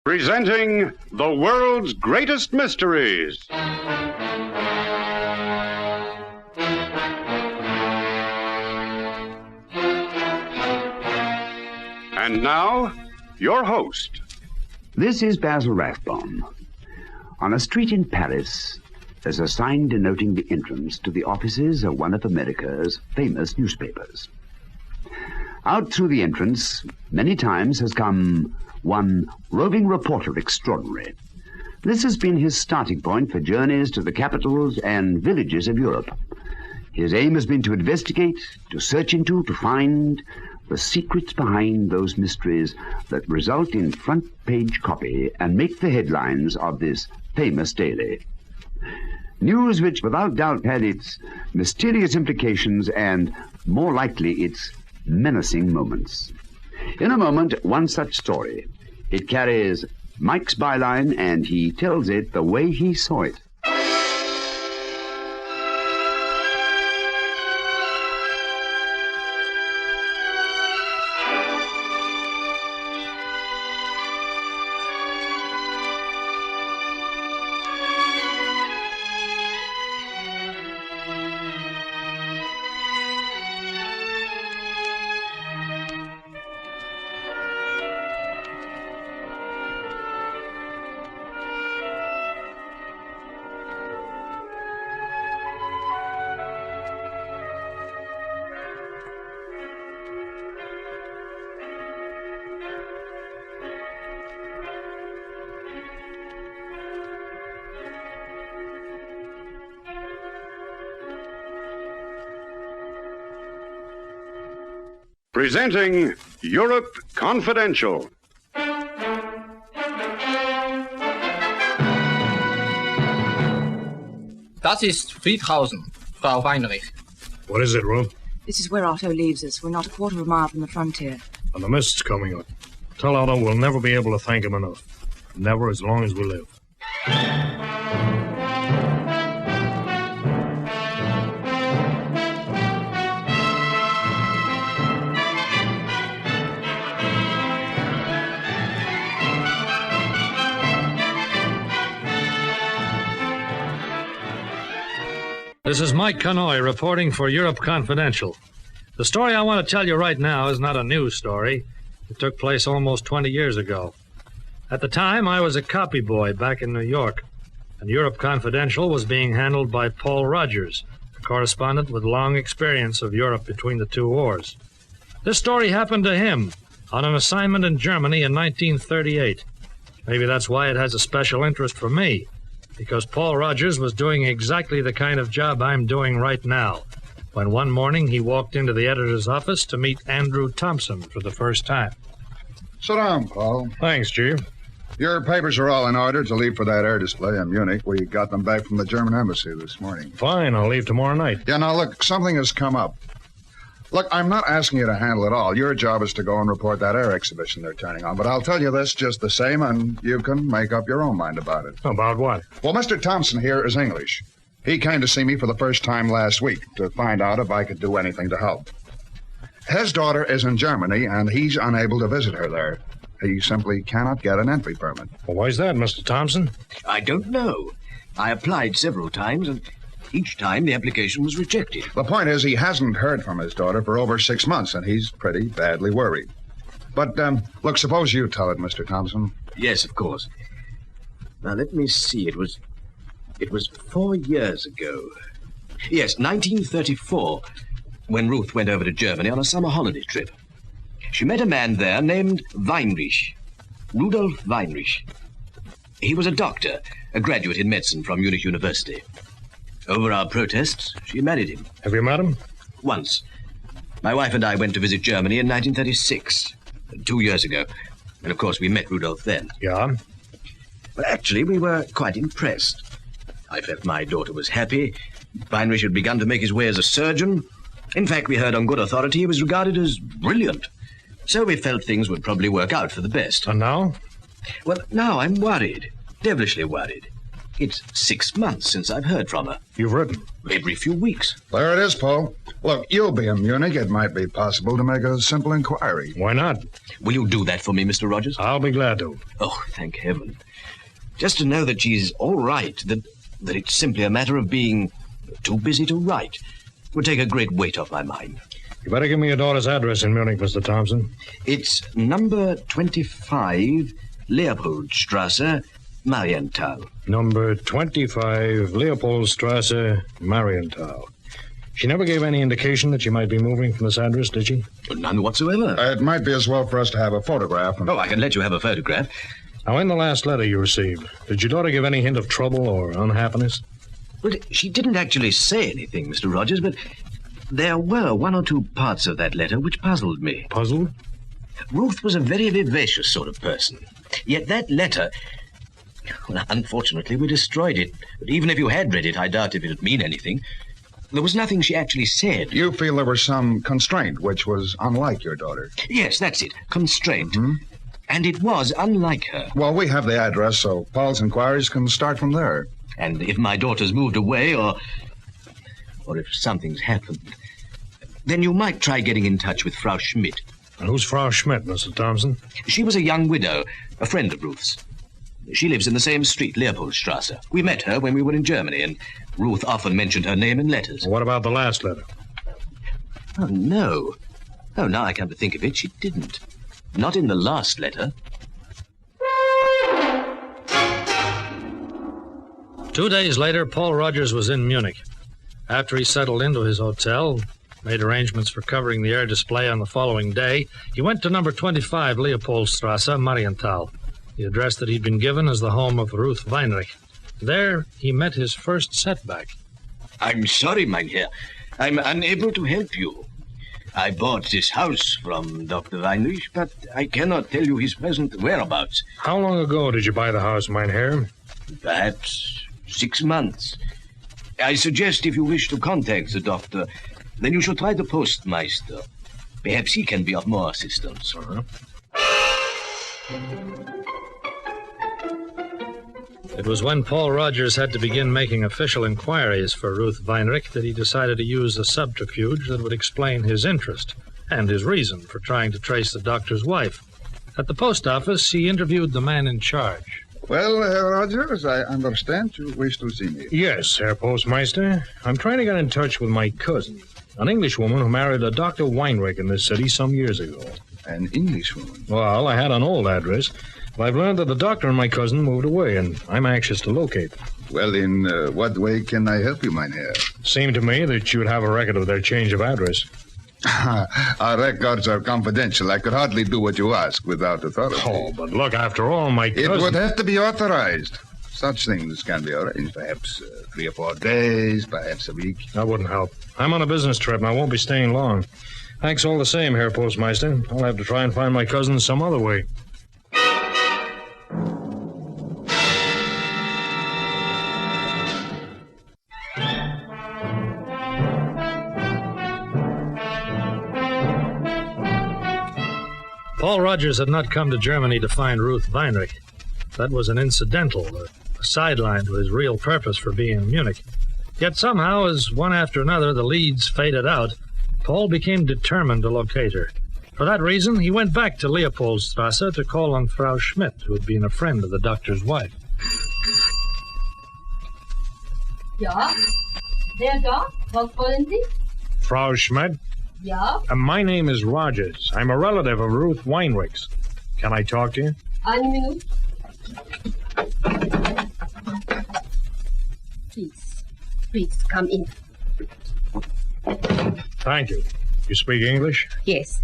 Presenting the world's greatest mysteries. And now, your host. This is Basil Rathbone. On a street in Paris, there's a sign denoting the entrance to the offices of one of America's famous newspapers. Out through the entrance, many times has come one roving reporter extraordinary. This has been his starting point for journeys to the capitals and villages of Europe. His aim has been to investigate, to search into, to find the secrets behind those mysteries that result in front-page copy and make the headlines of this famous daily. News which without doubt had its mysterious implications and, more likely, its menacing moments. In a moment, one such story. It carries Mike's byline, and he tells it the way he saw it. Presenting Europe Confidential. Das ist Friedhausen, Frau Weinriche. What is it, Ruth? This is where Otto leaves us. We're not a quarter of a mile from the frontier. And the mist's coming up. Tell Otto we'll never be able to thank him enough. Never as long as we live. This is Mike Connoy reporting for Europe Confidential. The story I want to tell you right now is not a news story. It took place almost 20 years ago. At the time, I was a copy boy back in New York, and Europe Confidential was being handled by Paul Rogers, a correspondent with long experience of Europe between the two wars. This story happened to him on an assignment in Germany in 1938. Maybe that's why it has a special interest for me, because Paul Rogers was doing exactly the kind of job I'm doing right now, when one morning he walked into the editor's office to meet Andrew Thompson for the first time. Sit down, Paul. Thanks, Chief. Your papers are all in order to leave for that air display in Munich. We got them back from the German embassy this morning. Fine, I'll leave tomorrow night. Yeah, now look, something has come up. Look, I'm not asking you to handle it all. Your job is to go and report that air exhibition they're turning on. But I'll tell you this just the same, and you can make up your own mind about it. About what? Well, Mr. Thompson here is English. He came to see me for the first time last week to find out if I could do anything to help. His daughter is in Germany, and he's unable to visit her there. He simply cannot get an entry permit. Well, why's that, Mr. Thompson? I don't know. I applied several times, and each time the application was rejected. The point is, he hasn't heard from his daughter for over 6 months, and he's pretty badly worried. But, look, suppose you tell it, Mr. Thompson. Yes, of course. Now, let me see. It was 4 years ago. Yes, 1934, when Ruth went over to Germany on a summer holiday trip. She met a man there named Weinriche, Rudolf Weinriche. He was a doctor, a graduate in medicine from Munich University. Over our protests, she married him. Have you met him? Once. My wife and I went to visit Germany in 1936, 2 years ago. And, of course, we met Rudolf then. Yeah? But actually, we were quite impressed. I felt my daughter was happy. Weinrich had begun to make his way as a surgeon. In fact, we heard on good authority he was regarded as brilliant. So we felt things would probably work out for the best. And now? Well, now I'm worried. Devilishly worried. It's 6 months since I've heard from her. You've written? Every few weeks. There it is, Paul. Look, you'll be in Munich. It might be possible to make a simple inquiry. Why not? Will you do that for me, Mr. Rogers? I'll be glad to. Oh, thank heaven. Just to know that she's all right, that it's simply a matter of being too busy to write, would take a great weight off my mind. You better give me your daughter's address in Munich, Mr. Thompson. It's number 25, Leopoldstrasse, Marienthal. Number 25, Leopoldstrasse, Marienthal. She never gave any indication that she might be moving from this address, did she? None whatsoever. It might be as well for us to have a photograph. Oh, I can let you have a photograph. Now, in the last letter you received, did your daughter give any hint of trouble or unhappiness? Well, she didn't actually say anything, Mr. Rogers, but there were one or two parts of that letter which puzzled me. Puzzled? Ruth was a very vivacious sort of person. Yet that letter... Well, unfortunately, we destroyed it. But even if you had read it, I doubt if it would mean anything. There was nothing she actually said. You feel there was some constraint which was unlike your daughter? Yes, that's it. Constraint. Mm-hmm. And it was unlike her. Well, we have the address, so Paul's inquiries can start from there. And if my daughter's moved away, or if something's happened, then you might try getting in touch with Frau Schmidt. And who's Frau Schmidt, Mr. Thompson? She was a young widow, a friend of Ruth's. She lives in the same street, Leopoldstrasse. We met her when we were in Germany, and Ruth often mentioned her name in letters. What about the last letter? Oh, no. Oh, now I come to think of it, she didn't. Not in the last letter. 2 days later, Paul Rogers was in Munich. After he settled into his hotel, made arrangements for covering the air display on the following day, he went to number 25 Leopoldstrasse, Marienthal, the address that he'd been given as the home of Ruth Weinriche. There, he met his first setback. I'm sorry, mein Herr. I'm unable to help you. I bought this house from Dr. Weinrich, but I cannot tell you his present whereabouts. How long ago did you buy the house, mein Herr? Perhaps 6 months. I suggest if you wish to contact the doctor, then you should try the postmeister. Perhaps he can be of more assistance. Uh-huh. It was when Paul Rogers had to begin making official inquiries for Ruth Weinrich that he decided to use a subterfuge that would explain his interest and his reason for trying to trace the doctor's wife. At the post office, he interviewed the man in charge. Well, Herr Rogers, I understand you wish to see me. Yes, Herr Postmeister. I'm trying to get in touch with my cousin, an Englishwoman who married a Dr. Weinrich in this city some years ago. An Englishwoman? Well, I had an old address, but I've learned that the doctor and my cousin moved away, and I'm anxious to locate them. Well, in what way can I help you, mein Herr? Seemed to me that you would have a record of their change of address. Our records are confidential. I could hardly do what you ask without authority. Oh, but look, after all, my cousin... It would have to be authorized. Such things can be arranged, perhaps 3 or 4 days, perhaps a week. That wouldn't help. I'm on a business trip, and I won't be staying long. Thanks all the same, Herr Postmeister. I'll have to try and find my cousin some other way. Paul Rogers had not come to Germany to find Ruth Weinrich. That was an incidental, a sideline to his real purpose for being in Munich. Yet somehow, as one after another the leads faded out, Paul became determined to locate her. For that reason, he went back to Leopoldstrasse to call on Frau Schmidt, who had been a friend of the doctor's wife. Ja, wer da? Was wollen Sie? Frau Schmidt? Ja. My name is Rogers. I'm a relative of Ruth Weinrich's. Can I talk to you? Eine Minute. Please, come in. Thank you. You speak English? Yes.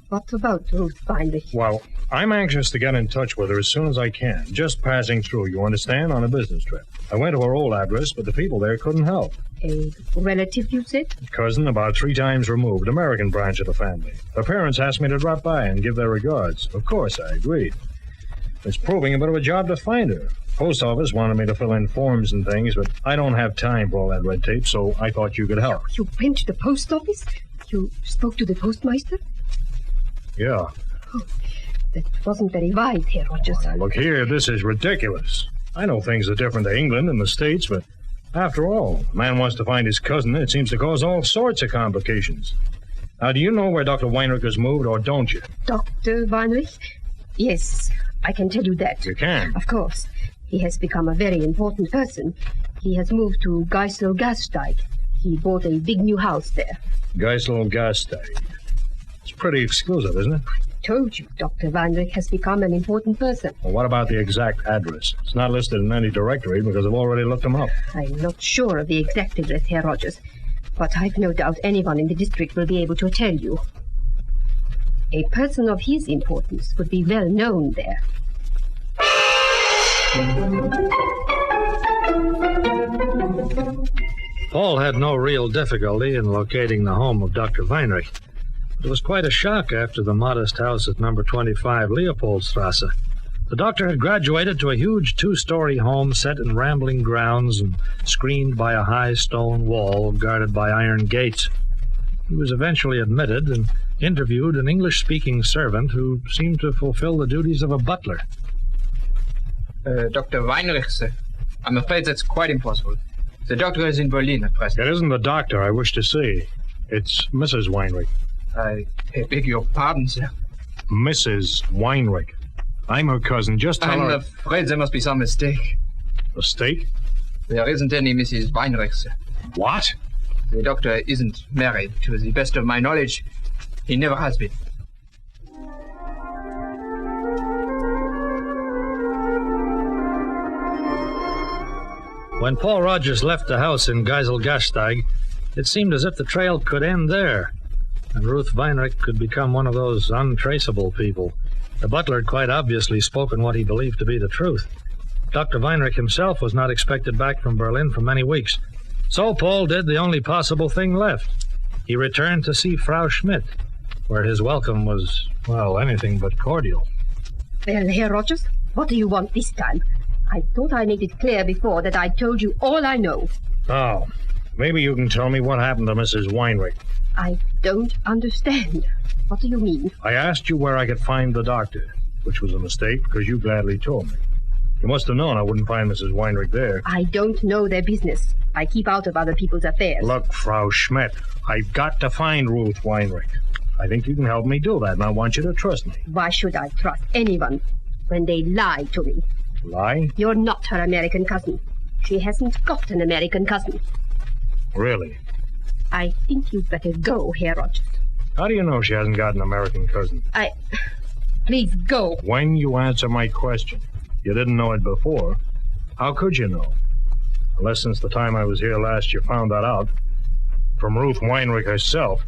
What about Ruth Weinrich? Well, I'm anxious to get in touch with her as soon as I can. Just passing through, you understand, on a business trip. I went to her old address, but the people there couldn't help. A relative, you said? Cousin, about 3 times removed, American branch of the family. Her parents asked me to drop by and give their regards. Of course, I agreed. It's proving a bit of a job to find her. Post office wanted me to fill in forms and things, but I don't have time for all that red tape, so I thought you could help. You went to the post office? You spoke to the postmeister? Yeah. Oh, that wasn't very wise, Herr Rogers. Look here, this is ridiculous. I know things are different to England and the States, but after all, a man wants to find his cousin, and it seems to cause all sorts of complications. Now, do you know where Dr. Weinriche has moved, or don't you? Dr. Weinrich? Yes, I can tell you that. You can? Of course. He has become a very important person. He has moved to Geisel-Gasteig. He bought a big new house there. Geisel-Gasteig. It's pretty exclusive, isn't it? I told you, Dr. Weinrich has become an important person. Well, what about the exact address? It's not listed in any directory because I've already looked them up. I'm not sure of the exact address, Herr Rogers, but I've no doubt anyone in the district will be able to tell you. A person of his importance would be well known there. Paul had no real difficulty in locating the home of Dr. Weinrich. It was quite a shock after the modest house at number 25 Leopoldstrasse. The doctor had graduated to a huge 2-story home set in rambling grounds and screened by a high stone wall guarded by iron gates. He was eventually admitted and interviewed an English-speaking servant who seemed to fulfill the duties of a butler. Dr. Weinrich, sir. I'm afraid that's quite impossible. The doctor is in Berlin at present. It isn't the doctor I wish to see. It's Mrs. Weinrich. I beg your pardon, sir. Mrs. Weinrich. I'm her cousin. Just tell her... I'm afraid there must be some mistake. Mistake? There isn't any Mrs. Weinrich, sir. What? The doctor isn't married. To the best of my knowledge, he never has been. When Paul Rogers left the house in Geisel-Gasteig, it seemed as if the trail could end there, and Ruth Weinrich could become one of those untraceable people. The butler had quite obviously spoken what he believed to be the truth. Dr. Weinrich himself was not expected back from Berlin for many weeks. So Paul did the only possible thing left. He returned to see Frau Schmidt, where his welcome was, well, anything but cordial. Well, Herr Rogers, what do you want this time? I thought I made it clear before that I told you all I know. Oh, maybe you can tell me what happened to Mrs. Weinrich. I don't understand. What do you mean? I asked you where I could find the doctor, which was a mistake because you gladly told me. You must have known I wouldn't find Mrs. Weinrich there. I don't know their business. I keep out of other people's affairs. Look, Frau Schmidt, I've got to find Ruth Weinrich. I think you can help me do that, and I want you to trust me. Why should I trust anyone when they lie to me? Lie? You're not her American cousin. She hasn't got an American cousin. Really? I think you'd better go, Herr Rogers. How do you know she hasn't got an American cousin? Please go. When you answer my question. You didn't know it before. How could you know? Unless since the time I was here last you found that out. From Ruth Weinrich herself.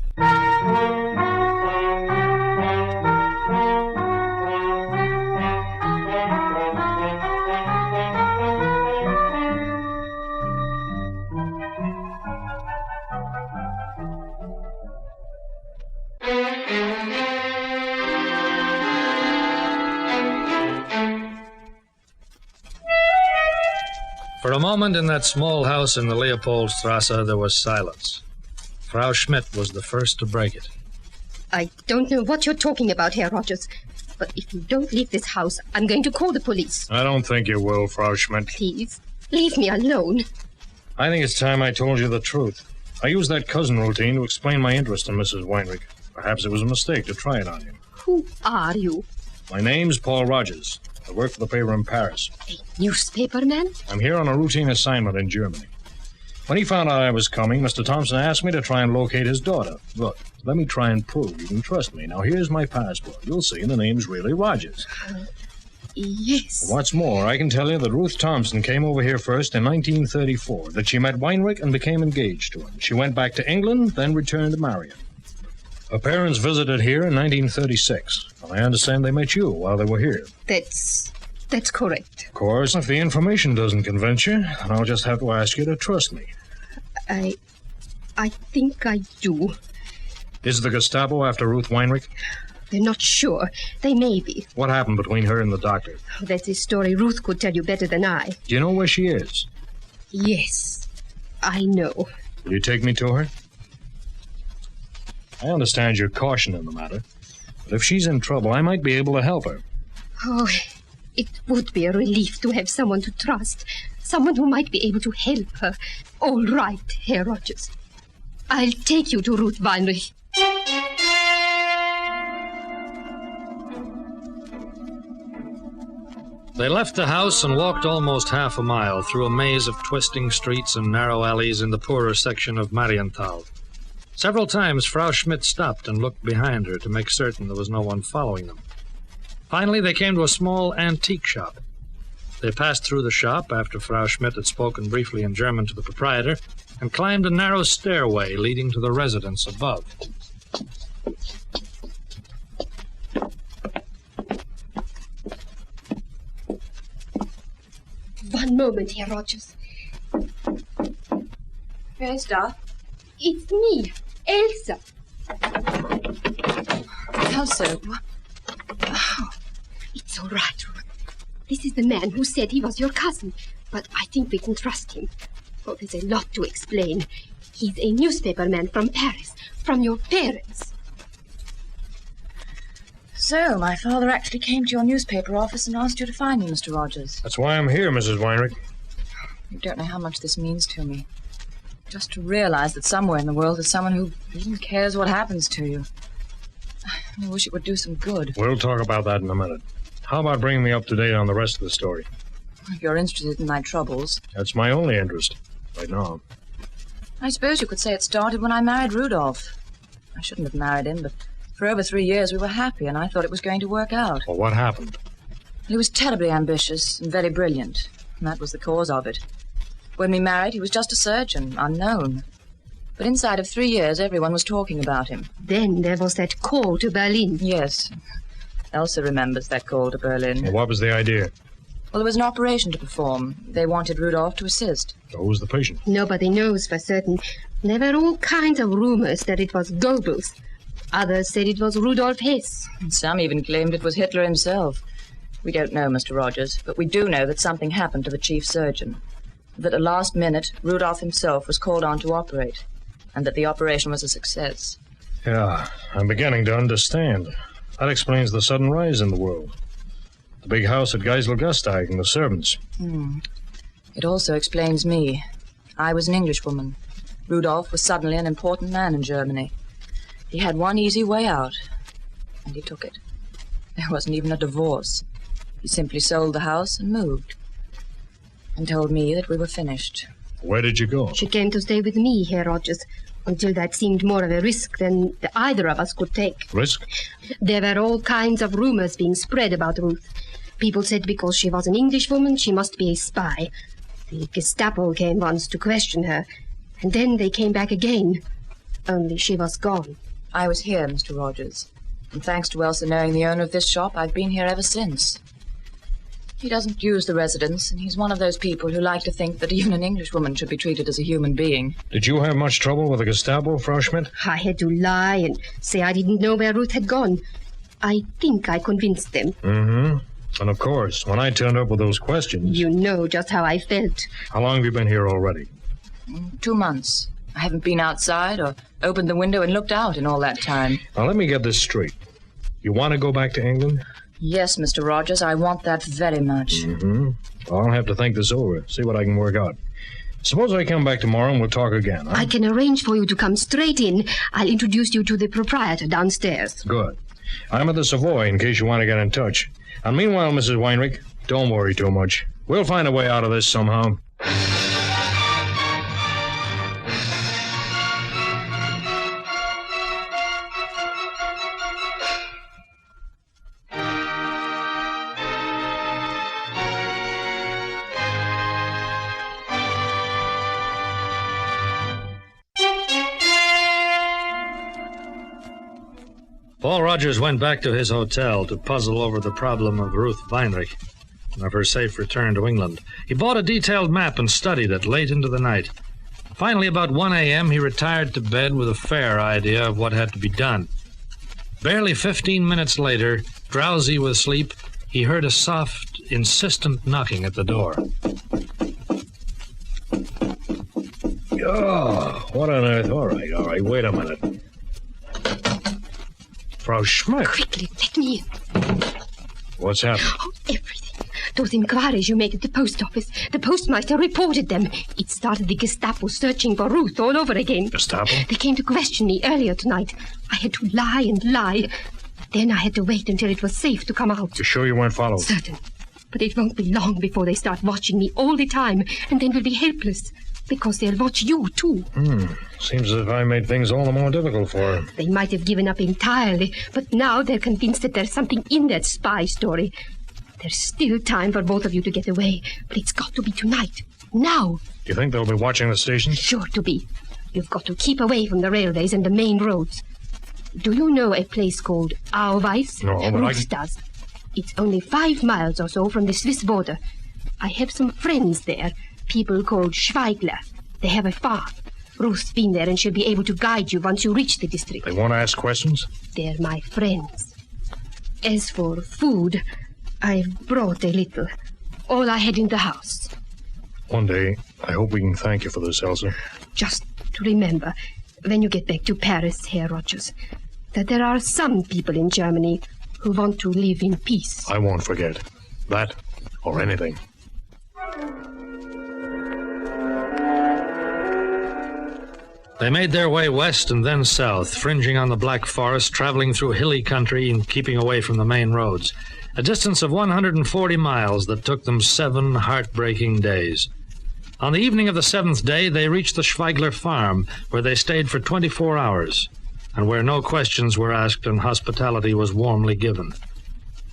For a moment in that small house in the Leopoldstrasse, there was silence. Frau Schmidt was the first to break it. I don't know what you're talking about, Herr Rogers, but if you don't leave this house, I'm going to call the police. I don't think you will, Frau Schmidt. Please, leave me alone. I think it's time I told you the truth. I used that cousin routine to explain my interest in Mrs. Weinrich. Perhaps it was a mistake to try it on you. Who are you? My name's Paul Rogers. I work for the paper in Paris. A newspaper man? I'm here on a routine assignment in Germany. When he found out I was coming, Mr. Thompson asked me to try and locate his daughter. Look, let me try and prove you can trust me. Now, here's my passport. You'll see the name's really Rogers. Yes. What's more, I can tell you that Ruth Thompson came over here first in 1934, that she met Weinrich and became engaged to him. She went back to England, then returned to marry him. Her parents visited here in 1936, and I understand they met you while they were here. That's correct. Of course, if the information doesn't convince you, then I'll just have to ask you to trust me. I think I do. Is the Gestapo after Ruth Weinrich? They're not sure. They may be. What happened between her and the doctor? That's a story Ruth could tell you better than I. Do you know where she is? Yes, I know. Will you take me to her? I understand your caution in the matter, but if she's in trouble, I might be able to help her. Oh, It would be a relief to have someone to trust, someone who might be able to help her. All right, Herr Rogers. I'll take you to Ruth Weinrich. They left the house and walked almost half a mile through a maze of twisting streets and narrow alleys in the poorer section of Marienthal. Several times Frau Schmidt stopped and looked behind her to make certain there was no one following them. Finally, they came to a small antique shop. They passed through the shop after Frau Schmidt had spoken briefly in German to the proprietor and climbed a narrow stairway leading to the residence above. One moment, Herr Rogers. Yes, Da? It's me, Elsa. Elsa, It's all right, Ruth. This is the man who said he was your cousin, but I think we can trust him. Oh, there's a lot to explain. He's a newspaperman from Paris, from your parents. So, my father actually came to your newspaper office and asked you to find me, Mr. Rogers. That's why I'm here, Mrs. Weinrich. You don't know how much this means to me. Just to realize that somewhere in the world there's someone who even cares what happens to you. I wish it would do some good. We'll talk about that in a minute. How about bringing me up to date on the rest of the story? If you're interested in my troubles. That's my only interest, right now. I suppose you could say it started when I married Rudolph. I shouldn't have married him, but for over 3 years we were happy, and I thought it was going to work out. Well, what happened? He was terribly ambitious and very brilliant, and that was the cause of it. When we married, he was just a surgeon, unknown. But inside of 3 years, everyone was talking about him. Then there was that call to Berlin. Yes. Elsa remembers that call to Berlin. Well, what was the idea? Well, there was an operation to perform. They wanted Rudolph to assist. Who was the patient? Nobody knows for certain. There were all kinds of rumors that it was Goebbels. Others said it was Rudolf Hess. And some even claimed it was Hitler himself. We don't know, Mr. Rogers, but we do know that something happened to the chief surgeon. That at the last minute, Rudolph himself was called on to operate, and that the operation was a success. Yeah, I'm beginning to understand. That explains the sudden rise in the world. The big house at Geiselgasteig and the servants. It also explains me. I was an Englishwoman. Rudolph was suddenly an important man in Germany. He had one easy way out, and he took it. There wasn't even a divorce. He simply sold the house and moved, and told me that we were finished. Where did you go? She came to stay with me, Herr Rogers, until that seemed more of a risk than either of us could take. Risk? There were all kinds of rumors being spread about Ruth. People said because she was an Englishwoman, she must be a spy. The Gestapo came once to question her, and then they came back again. Only she was gone. I was here, Mr. Rogers, and thanks to Elsa knowing the owner of this shop, I've been here ever since. He doesn't use the residence, and he's one of those people who like to think that even an Englishwoman should be treated as a human being. Did you have much trouble with the Gestapo, Frau Schmidt? I had to lie and say I didn't know where Ruth had gone. I think I convinced them. Mm-hmm. And of course, when I turned up with those questions... You know just how I felt. How long have you been here already? 2 months. I haven't been outside or opened the window and looked out in all that time. Now, let me get this straight. You want to go back to England? Yes, Mr. Rogers, I want that very much. Mm-hmm. Well, I'll have to think this over, see what I can work out. Suppose I come back tomorrow and we'll talk again, huh? I can arrange for you to come straight in. I'll introduce you to the proprietor downstairs. Good. I'm at the Savoy in case you want to get in touch. And meanwhile, Mrs. Weinrich, don't worry too much. We'll find a way out of this somehow. Paul Rogers went back to his hotel to puzzle over the problem of Ruth Weinrich and of her safe return to England. He bought a detailed map and studied it late into the night. Finally, about 1 a.m., he retired to bed with a fair idea of what had to be done. Barely 15 minutes later, drowsy with sleep, he heard a soft, insistent knocking at the door. Oh, what on earth? All right, wait a minute. Frau Schmidt. Quickly, let me in. What's happened? Oh, everything. Those inquiries you made at the post office, the postmaster reported them. It started the Gestapo searching for Ruth all over again. Gestapo? They came to question me earlier tonight. I had to lie and lie. Then I had to wait until it was safe to come out. You sure you weren't followed? Certain. But it won't be long before they start watching me all the time, and then we'll be helpless. Because they'll watch you, too. Seems as if I made things all the more difficult for her. They might have given up entirely, but now they're convinced that there's something in that spy story. There's still time for both of you to get away, but it's got to be tonight. Now. Do you think they'll be watching the station? Sure to be. You've got to keep away from the railways and the main roads. Do you know a place called Auweis? No, but Ruth does. It's only 5 miles or so from the Swiss border. I have some friends there, people called Schweigler. They have a farm. Ruth's been there and she'll be able to guide you once you reach the district. They won't ask questions? They're my friends. As for food, I've brought a little. All I had in the house. One day, I hope we can thank you for this, Elsa. Just to remember, when you get back to Paris, Herr Rogers, that there are some people in Germany who want to live in peace. I won't forget. That or anything. They made their way west and then south, fringing on the Black Forest, traveling through hilly country and keeping away from the main roads. A distance of 140 miles that took them 7 heartbreaking days. On the evening of the 7th day, they reached the Schweigler farm, where they stayed for 24 hours, and where no questions were asked and hospitality was warmly given.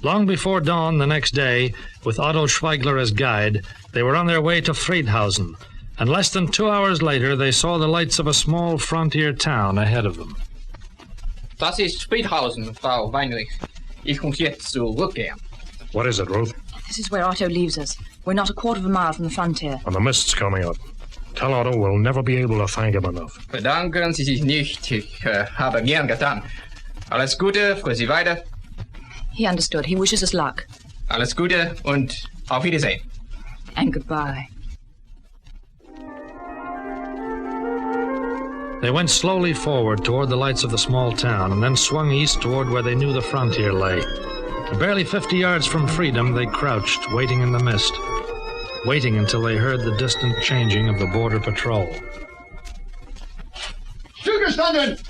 Long before dawn the next day, with Otto Schweigler as guide, they were on their way to Friedhausen, and less than 2 hours later they saw the lights of a small frontier town ahead of them. Das ist Friedhausen, Frau Weinriche. Ich muss jetzt zurückgehen. What is it, Ruth? This is where Otto leaves us. We're not a quarter of a mile from the frontier. And the mist's coming up. Tell Otto we'll never be able to thank him enough. Bedanken Sie sich nicht. Ich habe gern getan. Alles Gute für Sie weiter. He understood. He wishes us luck. Alles Gute und auf Wiedersehen. And goodbye. They went slowly forward toward the lights of the small town and then swung east toward where they knew the frontier lay. And barely 50 yards from freedom, they crouched, waiting in the mist, waiting until they heard the distant changing of the border patrol. Zugestanden!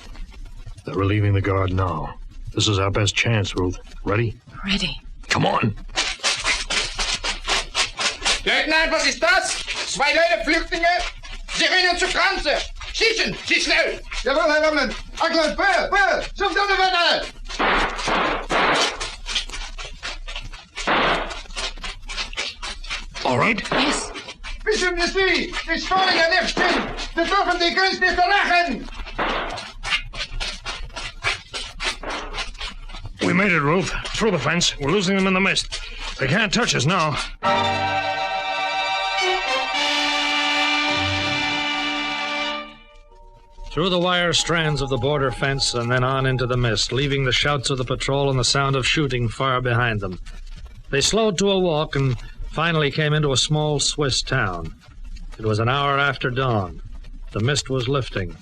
They're relieving the guard now. This is our best chance, Ruth. Ready? Ready. Come on. Leutnant, was ist das? 2 Leute Flüchtlinge. Sie rennen zur Grenze. Schießen, Sie schnell. Jawohl, Herr Ramland. Ackland, Böll, zum Donnerwetter! All right? Yes. Wissen Sie, die Spanier nicht hin. Sie dürfen die Grenze nicht verlachen. We made it, Ruth. Through the fence. We're losing them in the mist. They can't touch us now. Through the wire strands of the border fence and then on into the mist, leaving the shouts of the patrol and the sound of shooting far behind them. They slowed to a walk and finally came into a small Swiss town. It was an hour after dawn. The mist was lifting,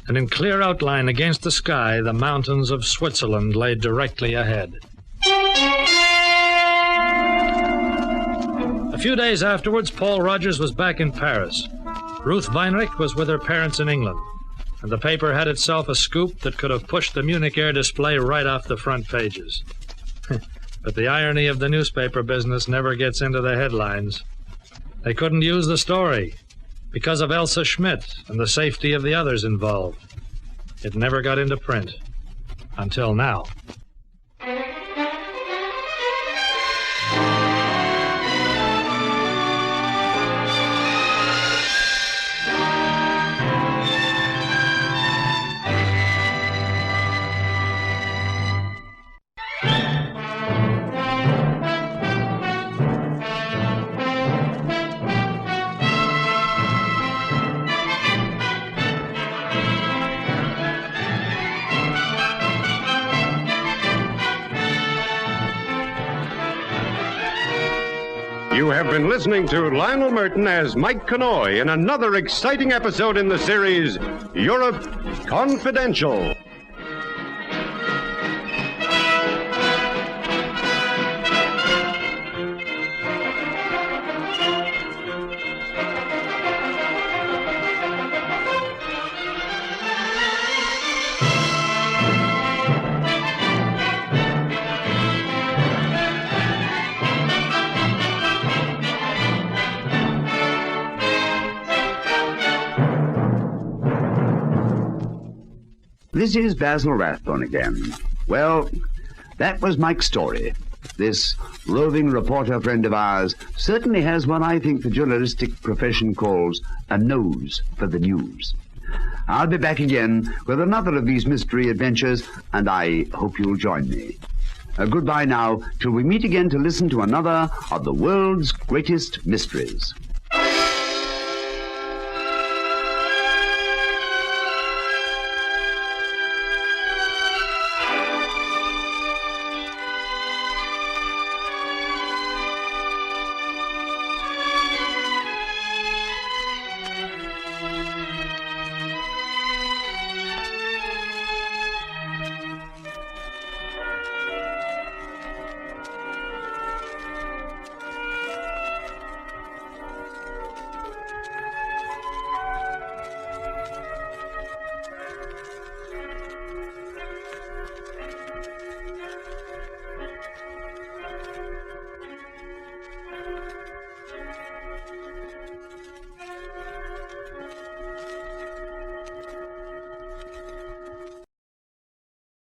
and in clear outline against the sky, the mountains of Switzerland lay directly ahead. A few days afterwards, Paul Rogers was back in Paris. Ruth Weinrich was with her parents in England, and the paper had itself a scoop that could have pushed the Munich air display right off the front pages. But the irony of the newspaper business never gets into the headlines. They couldn't use the story because of Elsa Schmidt and the safety of the others involved. It never got into print. Until now. You have been listening to Lionel Merton as Mike Connoy in another exciting episode in the series Europe Confidential. This is Basil Rathbone again. Well, that was Mike's story. This roving reporter friend of ours certainly has what I think the journalistic profession calls a nose for the news. I'll be back again with another of these mystery adventures, and I hope you'll join me. Goodbye now, till we meet again to listen to another of the world's greatest mysteries.